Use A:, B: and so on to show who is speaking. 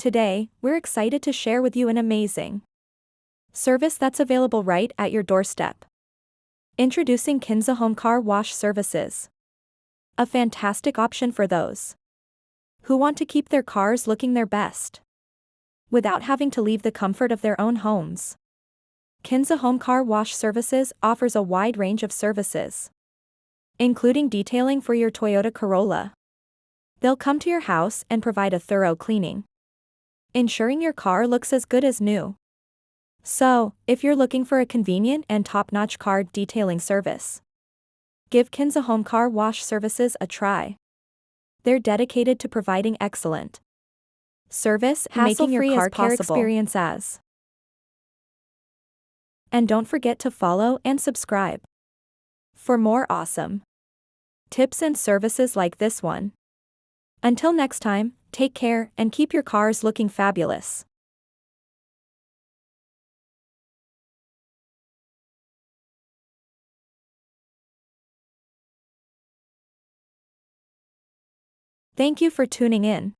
A: Today, we're excited to share with you an amazing service that's available right at your doorstep. Introducing Kinza Home Car Wash Services. A fantastic option for those who want to keep their cars looking their best without having to leave the comfort of their own homes. Kinza Home Car Wash Services offers a wide range of services, including detailing for your Toyota Corolla. They'll come to your house and provide a thorough cleaning, ensuring your car looks as good as new. So, if you're looking for a convenient and top-notch car detailing service, give Kinza Home Car Wash Services a try. They're dedicated to providing excellent service, making your car care experience as. And don't forget to follow and subscribe for more awesome tips and services like this one. Until next time, take care and keep your cars looking fabulous. Thank you for tuning in.